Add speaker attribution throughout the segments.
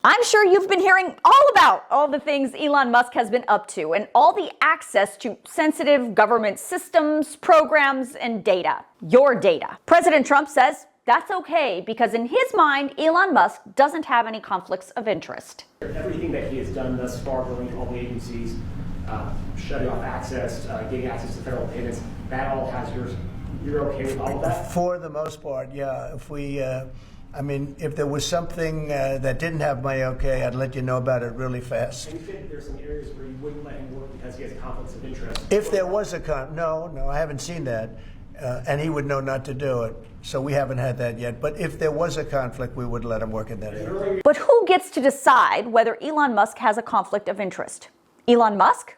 Speaker 1: I'm sure you've been hearing all about all the things Elon Musk has been up to and all the access to sensitive government systems, programs, and data. Your data. President Trump says that's okay because in his mind, Elon Musk doesn't have any conflicts of interest.
Speaker 2: Everything that he has done thus far, going to all the agencies, shutting off access, getting access to federal payments, that all has yours. You're okay with all of that?
Speaker 3: For the most part, yeah. If there was something that didn't have my okay, I'd let you know about it really fast.
Speaker 2: And you think there's some areas where you wouldn't let him work because he has conflicts of interest?
Speaker 3: If there was no, I haven't seen that. And he would know not to do it. So we haven't had that yet. But if there was a conflict, we would let him work in that area.
Speaker 1: But who gets to decide whether Elon Musk has a conflict of interest? Elon Musk?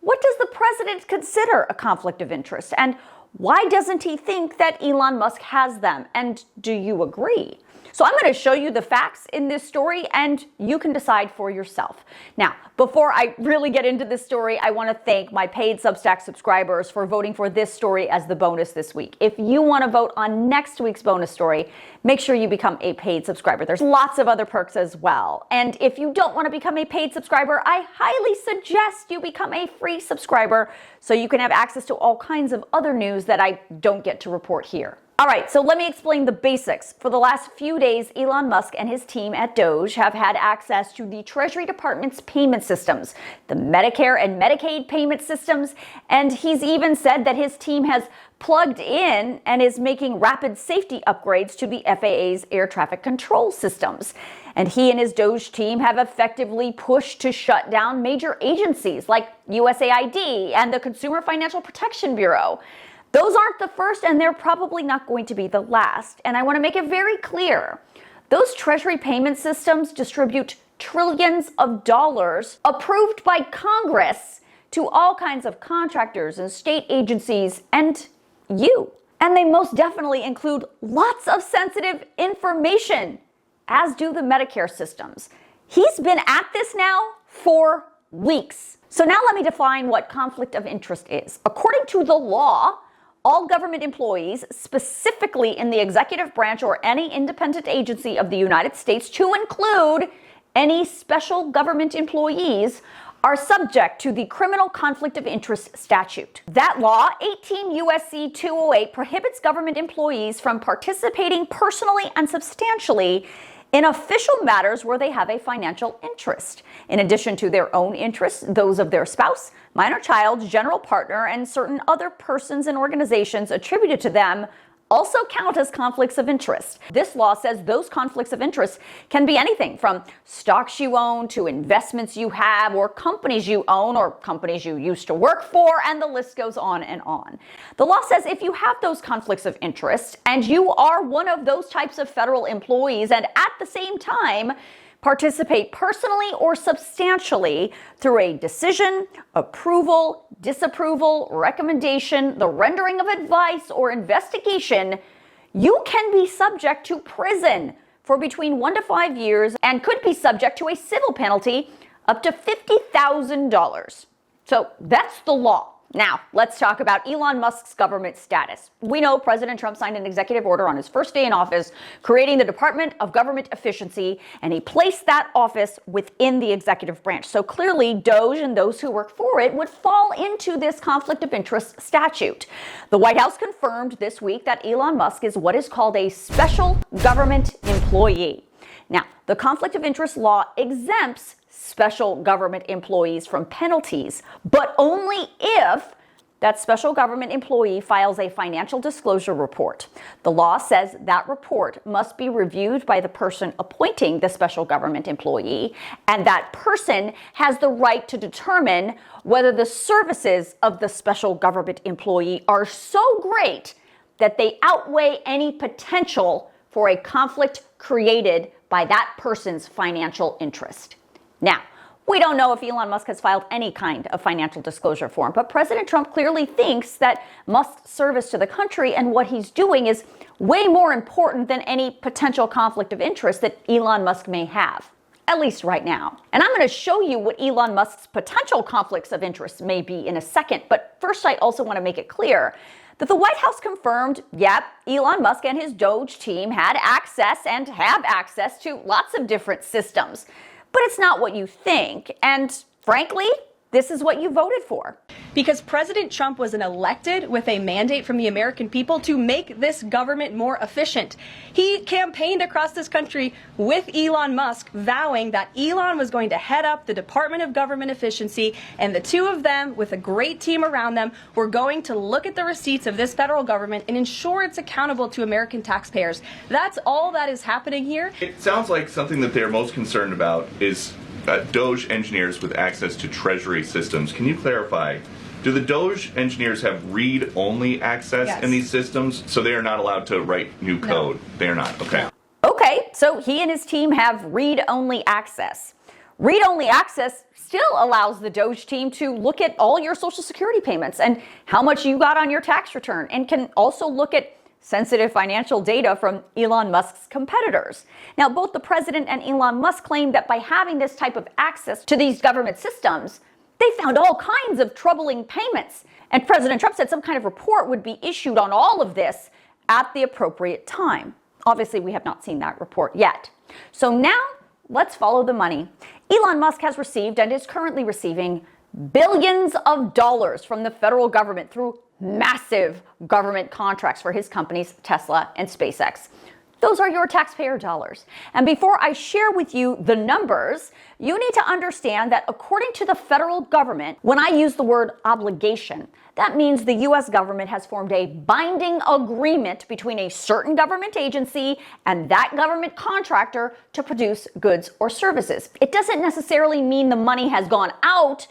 Speaker 1: What does the president consider a conflict of interest? And why doesn't he think that Elon Musk has them? And do you agree? So I'm going to show you the facts in this story and you can decide for yourself. Now, before I really get into this story, I want to thank my paid Substack subscribers for voting for this story as the bonus this week. If you want to vote on next week's bonus story, make sure you become a paid subscriber. There's lots of other perks as well. And if you don't want to become a paid subscriber, I highly suggest you become a free subscriber so you can have access to all kinds of other news that I don't get to report here. All right, so let me explain the basics. For the last few days, Elon Musk and his team at Doge have had access to the Treasury Department's payment systems, the Medicare and Medicaid payment systems, and he's even said that his team has plugged in and is making rapid safety upgrades to the FAA's air traffic control systems. And he and his Doge team have effectively pushed to shut down major agencies like USAID and the Consumer Financial Protection Bureau. Those aren't the first, and they're probably not going to be the last. And I want to make it very clear. Those Treasury payment systems distribute trillions of dollars approved by Congress to all kinds of contractors and state agencies and you. And they most definitely include lots of sensitive information, as do the Medicare systems. He's been at this now for weeks. So now let me define what conflict of interest is. According to the law, all government employees, specifically in the executive branch or any independent agency of the United States, to include any special government employees, are subject to the criminal conflict of interest statute. That law, 18 U.S.C. 208, prohibits government employees from participating personally and substantially in official matters where they have a financial interest. In addition to their own interests, those of their spouse, minor child, general partner, and certain other persons and organizations attributed to them also count as conflicts of interest. This law says those conflicts of interest can be anything from stocks you own to investments you have or companies you own or companies you used to work for, and the list goes on and on. The law says if you have those conflicts of interest and you are one of those types of federal employees and at the same time participate personally or substantially through a decision, approval, disapproval, recommendation, the rendering of advice, or investigation, you can be subject to prison for between 1 to 5 years and could be subject to a civil penalty up to $50,000. So that's the law. Now, let's talk about Elon Musk's government status. We know President Trump signed an executive order on his first day in office, creating the Department of Government Efficiency, and he placed that office within the executive branch. So clearly, Doge and those who work for it would fall into this conflict of interest statute. The White House confirmed this week that Elon Musk is what is called a special government employee. Now, the conflict of interest law exempts special government employees from penalties, but only if that special government employee files a financial disclosure report. The law says that report must be reviewed by the person appointing the special government employee, and that person has the right to determine whether the services of the special government employee are so great that they outweigh any potential for a conflict created by that person's financial interest. Now, we don't know if Elon Musk has filed any kind of financial disclosure form, but President Trump clearly thinks that Musk's service to the country and what he's doing is way more important than any potential conflict of interest that Elon Musk may have, at least right now. And I'm going to show you what Elon Musk's potential conflicts of interest may be in a second, but first I also want to make it clear that the White House confirmed, yep, Elon Musk and his Doge team had access and have access to lots of different systems. But it's not what you think. And frankly, this is what you voted for.
Speaker 4: Because President Trump was elected with a mandate from the American people to make this government more efficient. He campaigned across this country with Elon Musk, vowing that Elon was going to head up the Department of Government Efficiency, and the two of them, with a great team around them, were going to look at the receipts of this federal government and ensure it's accountable to American taxpayers. That's all that is happening here.
Speaker 5: It sounds like something that they're most concerned about is Doge engineers with access to Treasury systems. Can you clarify? Do the Doge engineers have read-only access in these systems, so they are not allowed to write new code? No. They are not. Okay.
Speaker 1: Okay, so he and his team have read-only access. Read-only access still allows the Doge team to look at all your Social Security payments and how much you got on your tax return, and can also look at sensitive financial data from Elon Musk's competitors. Now, both the president and Elon Musk claim that by having this type of access to these government systems, they found all kinds of troubling payments. And President Trump said some kind of report would be issued on all of this at the appropriate time. Obviously, we have not seen that report yet. So now, let's follow the money. Elon Musk has received and is currently receiving billions of dollars from the federal government through massive government contracts for his companies, Tesla and SpaceX. Those are your taxpayer dollars. And before I share with you the numbers, you need to understand that according to the federal government, when I use the word obligation, that means the US government has formed a binding agreement between a certain government agency and that government contractor to produce goods or services. It doesn't necessarily mean the money has gone out,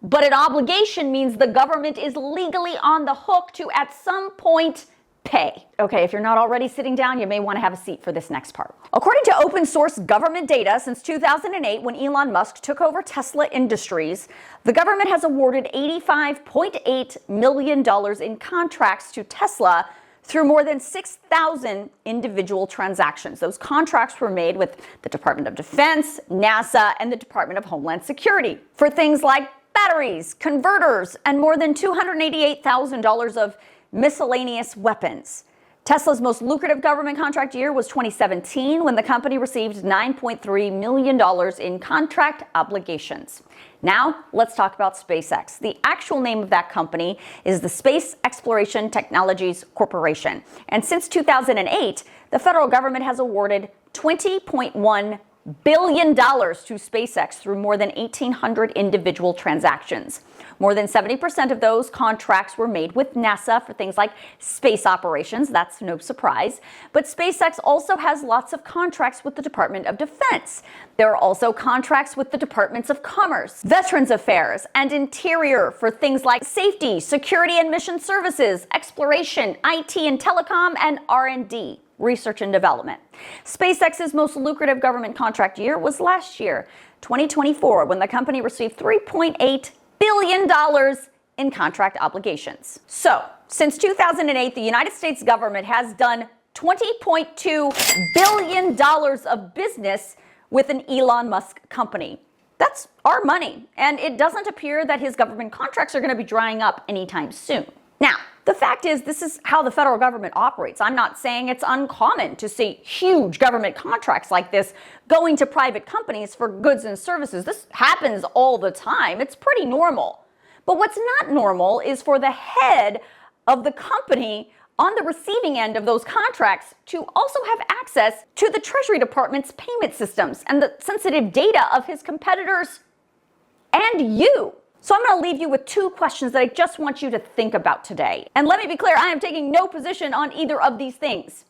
Speaker 1: but an obligation means the government is legally on the hook to, at some point, pay. Okay, if you're not already sitting down, you may want to have a seat for this next part. According to open source government data, since 2008, when Elon Musk took over Tesla Industries, the government has awarded $85.8 million in contracts to Tesla through more than 6,000 individual transactions. Those contracts were made with the Department of Defense, NASA, and the Department of Homeland Security for things like batteries, converters, and more than $288,000 of miscellaneous weapons. Tesla's most lucrative government contract year was 2017, when the company received $9.3 million in contract obligations. Now, let's talk about SpaceX. The actual name of that company is the Space Exploration Technologies Corporation. And since 2008, the federal government has awarded $20.1 billion to SpaceX through more than 1,800 individual transactions. More than 70% of those contracts were made with NASA for things like space operations. That's no surprise. But SpaceX also has lots of contracts with the Department of Defense. There are also contracts with the Departments of Commerce, Veterans Affairs, and Interior for things like safety, security and mission services, exploration, IT and telecom, and R&D. Research and development. SpaceX's most lucrative government contract year was last year, 2024, when the company received $3.8 billion in contract obligations. So, since 2008, the United States government has done $20.2 billion of business with an Elon Musk company. That's our money, and it doesn't appear that his government contracts are going to be drying up anytime soon. Now, the fact is, this is how the federal government operates. I'm not saying it's uncommon to see huge government contracts like this going to private companies for goods and services. This happens all the time. It's pretty normal. But what's not normal is for the head of the company on the receiving end of those contracts to also have access to the Treasury Department's payment systems and the sensitive data of his competitors and you. So I'm going to leave you with two questions that I just want you to think about today. And let me be clear, I am taking no position on either of these things.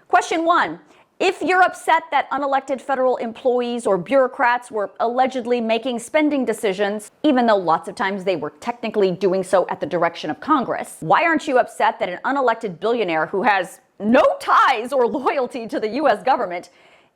Speaker 1: Question one, if you're upset that unelected federal employees or bureaucrats were allegedly making spending decisions, even though lots of times they were technically doing so at the direction of Congress, why aren't you upset that an unelected billionaire who has no ties or loyalty to the US government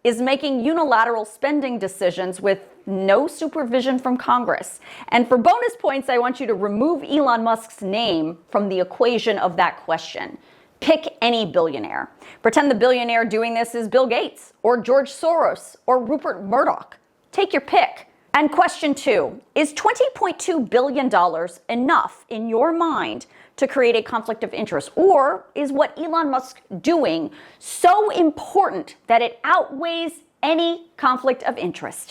Speaker 1: is making unilateral spending decisions with no supervision from Congress? And for bonus points, I want you to remove Elon Musk's name from the equation of that question. Pick any billionaire. Pretend the billionaire doing this is Bill Gates or George Soros or Rupert Murdoch. Take your pick. And question two, is $20.2 billion enough in your mind to to create a conflict of interest? Or is what Elon Musk doing so important that it outweighs any conflict of interest?